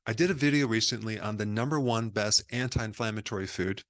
I did a video recently on the #1 best anti-inflammatory food.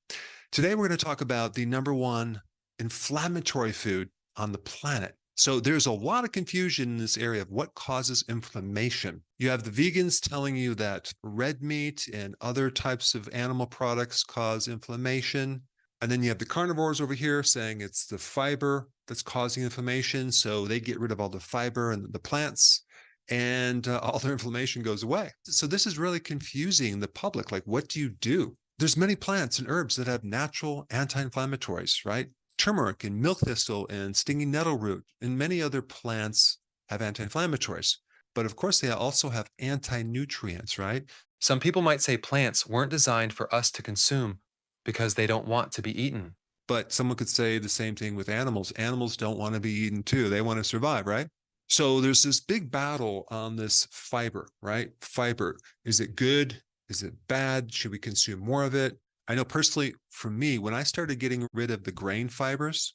Today, we're going to talk about the #1 inflammatory food on the planet. So there's a lot of confusion in this area of what causes inflammation. You have the vegans telling you that red meat and other types of animal products cause inflammation. And then you have the carnivores over here saying it's the fiber that's causing inflammation. So they get rid of all the fiber and the plants, and all their inflammation goes away. So this is really confusing the public. Like, what do you do? There's many plants and herbs that have natural anti-inflammatories, right? Turmeric and milk thistle and stinging nettle root and many other plants have anti-inflammatories. But of course, they also have anti-nutrients, right? Some people might say plants weren't designed for us to consume because they don't want to be eaten. But someone could say the same thing with animals. Animals don't want to be eaten too. They want to survive, right? So there's this big battle on this fiber, right? Fiber. Is it good? Is it bad? Should we consume more of it? I know personally, for me, when I started getting rid of the grain fibers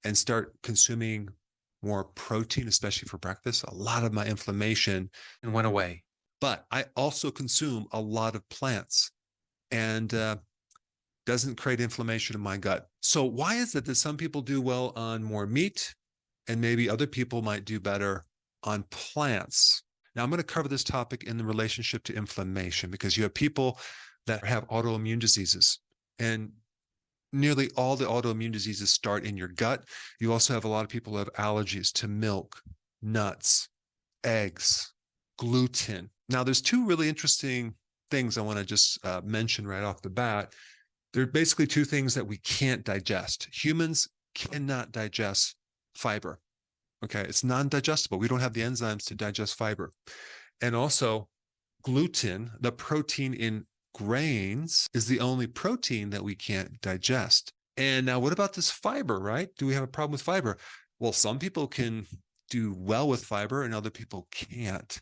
and start consuming more protein, especially for breakfast, a lot of my inflammation Went away. But I also consume a lot of plants and doesn't create inflammation in my gut. So why is it that some people do well on more meat and maybe other people might do better on plants? Now, I'm going to cover this topic in the relationship to inflammation because you have people that have autoimmune diseases, and nearly all the autoimmune diseases start in your gut. You also have a lot of people who have allergies to milk, nuts, eggs, gluten. Now, there's two really interesting things I want to just mention right off the bat. There are basically two things that we can't digest. Humans cannot digest fiber. Okay, it's non-digestible. We don't have the enzymes to digest fiber. And also, gluten, the protein in grains, is the only protein that we can't digest. And now, what about this fiber, right? Do we have a problem with fiber? Well, some people can do well with fiber and other people can't.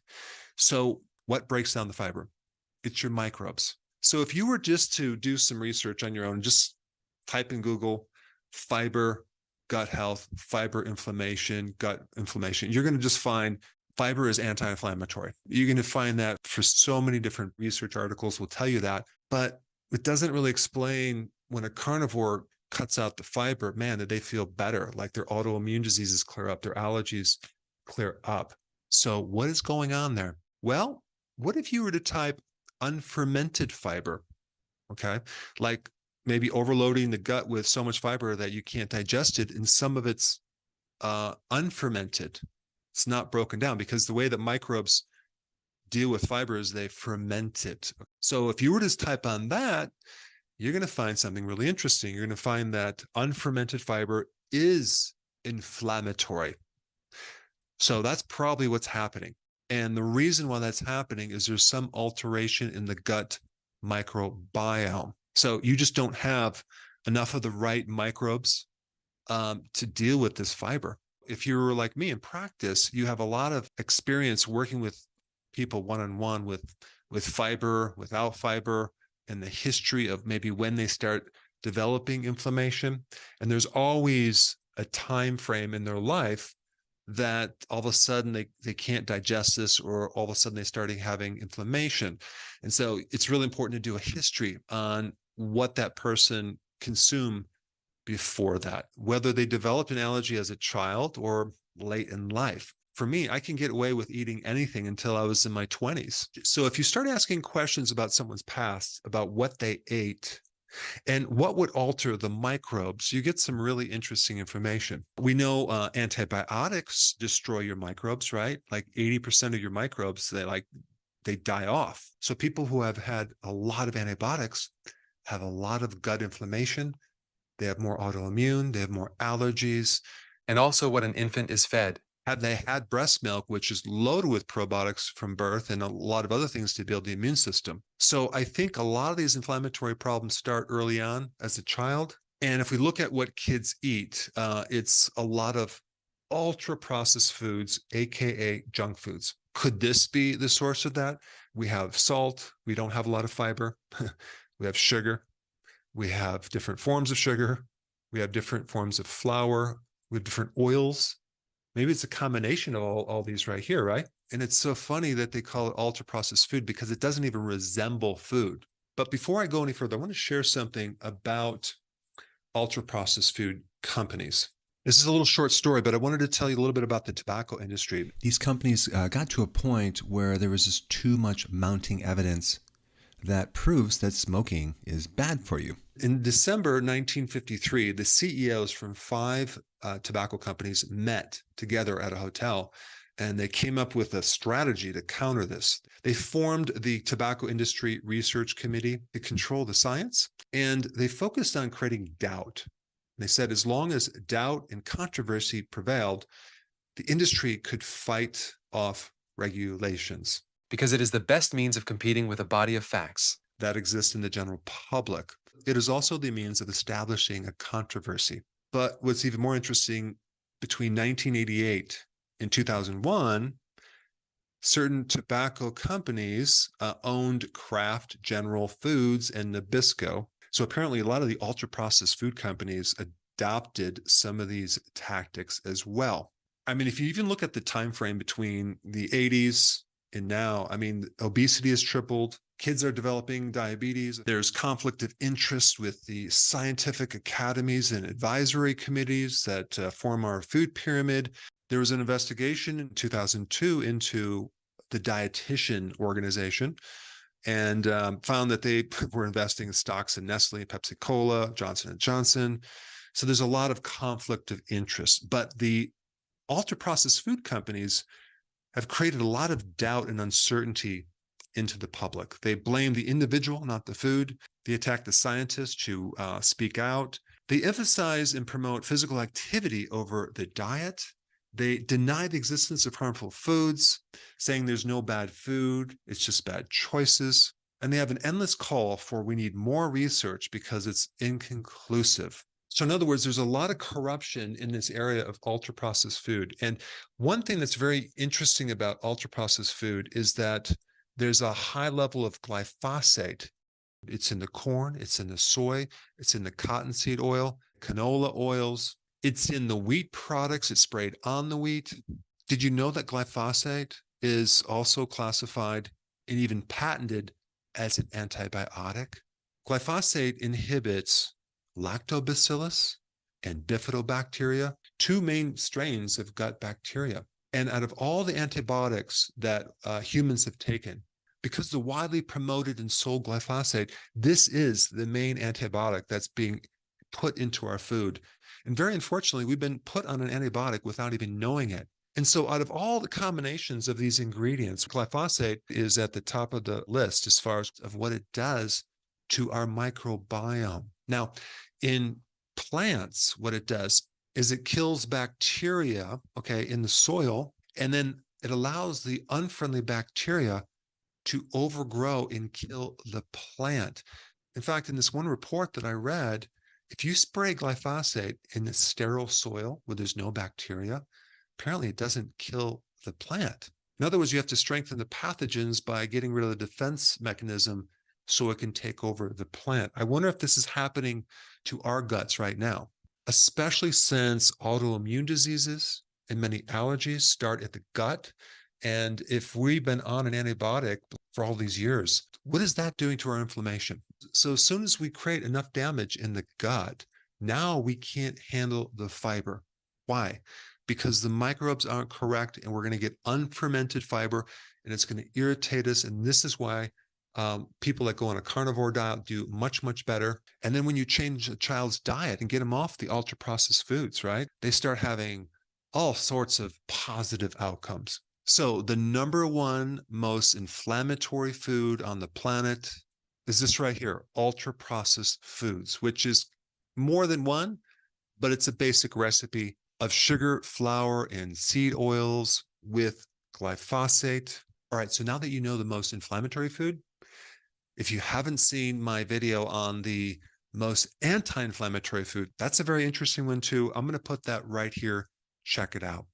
So what breaks down the fiber? It's your microbes. So if you were just to do some research on your own, just type in Google fiber, gut health, fiber inflammation, gut inflammation, you're going to just find fiber is anti-inflammatory. You're going to find that for so many different research articles will tell you that, but it doesn't really explain when a carnivore cuts out the fiber, man, that they feel better, like their autoimmune diseases clear up, their allergies clear up. So what is going on there? Well, what if you were to type unfermented fiber? Okay, like maybe overloading the gut with so much fiber that you can't digest it, and some of it's unfermented. It's not broken down because the way that microbes deal with fiber is they ferment it. So if you were to type on that, you're going to find something really interesting. You're going to find that unfermented fiber is inflammatory. So that's probably what's happening. And the reason why that's happening is there's some alteration in the gut microbiome. So you just don't have enough of the right microbes to deal with this fiber. If you're like me in practice, you have a lot of experience working with people one-on-one with fiber, without fiber, and the history of maybe when they start developing inflammation. And there's always a time frame in their life that all of a sudden they can't digest this, or all of a sudden they started having inflammation. And so it's really important to do a history on what that person consumed before that, whether they developed an allergy as a child or late in life. For me, I can get away with eating anything until I was in my 20s. So if you start asking questions about someone's past, about what they ate, and what would alter the microbes, you get some really interesting information. We know antibiotics destroy your microbes, right? Like 80% of your microbes, they die off. So people who have had a lot of antibiotics have a lot of gut inflammation. They have more autoimmune, they have more allergies. And also what an infant is fed. Had they had breast milk, which is loaded with probiotics from birth and a lot of other things to build the immune system. So I think a lot of these inflammatory problems start early on as a child. And if we look at what kids eat, it's a lot of ultra processed foods, AKA junk foods. Could this be the source of that? We have salt. We don't have a lot of fiber. We have sugar. We have different forms of sugar. We have different forms of flour. We have different oils. Maybe it's a combination of all these right here, right? And it's so funny that they call it ultra processed food because it doesn't even resemble food. But before I go any further, I want to share something about ultra processed food companies. This is a little short story, but I wanted to tell you a little bit about the tobacco industry. These companies got to a point where there was just too much mounting evidence that proves that smoking is bad for you. In December 1953, the CEOs from 5 tobacco companies met together at a hotel, and they came up with a strategy to counter this. They formed the Tobacco Industry Research Committee to control the science, and they focused on creating doubt. They said as long as doubt and controversy prevailed, the industry could fight off regulations because it is the best means of competing with a body of facts that exist in the general public. It is also the means of establishing a controversy. But what's even more interesting, between 1988 and 2001, certain tobacco companies owned Kraft, General Foods, and Nabisco. So apparently a lot of the ultra-processed food companies adopted some of these tactics as well. I mean, if you even look at the time frame between the 80s and now, I mean, obesity has tripled. Kids are developing diabetes. There's conflict of interest with the scientific academies and advisory committees that form our food pyramid. There was an investigation in 2002 into the dietitian organization and found that they were investing in stocks in Nestle, Pepsi Cola, Johnson & Johnson. So there's a lot of conflict of interest. But the ultra-processed food companies have created a lot of doubt and uncertainty into the public. They blame the individual, not the food. They attack the scientists who speak out. They emphasize and promote physical activity over the diet. They deny the existence of harmful foods, saying there's no bad food, it's just bad choices. And they have an endless call for we need more research because it's inconclusive. So in other words, there's a lot of corruption in this area of ultra-processed food. And one thing that's very interesting about ultra-processed food is that there's a high level of glyphosate. It's in the corn, it's in the soy, it's in the cottonseed oil, canola oils. It's in the wheat products. It's sprayed on the wheat. Did you know that glyphosate is also classified and even patented as an antibiotic? Glyphosate inhibits lactobacillus and bifidobacteria, 2 main strains of gut bacteria. And out of all the antibiotics that humans have taken, because the widely promoted and sold glyphosate, this is the main antibiotic that's being put into our food. And very unfortunately, we've been put on an antibiotic without even knowing it. And so out of all the combinations of these ingredients, glyphosate is at the top of the list as far as of what it does to our microbiome. Now, in plants, what it does is it kills bacteria, okay, in the soil, and then it allows the unfriendly bacteria to overgrow and kill the plant. In fact, in this one report that I read, if you spray glyphosate in the sterile soil where there's no bacteria, apparently it doesn't kill the plant. In other words, you have to strengthen the pathogens by getting rid of the defense mechanism so it can take over the plant. I wonder if this is happening to our guts right now, especially since autoimmune diseases and many allergies start at the gut. And if we've been on an antibiotic for all these years, what is that doing to our inflammation? So as soon as we create enough damage in the gut, now we can't handle the fiber. Why? Because the microbes aren't correct and we're going to get unfermented fiber and it's going to irritate us. And this is why people that go on a carnivore diet do much, much better. And then when you change a child's diet and get them off the ultra-processed foods, right, they start having all sorts of positive outcomes. So the number 1 most inflammatory food on the planet is this right here, ultra-processed foods, which is more than one, but it's a basic recipe of sugar, flour, and seed oils with glyphosate. All right, so now that you know the most inflammatory food, if you haven't seen my video on the most anti-inflammatory food, that's a very interesting one too. I'm going to put that right here. Check it out.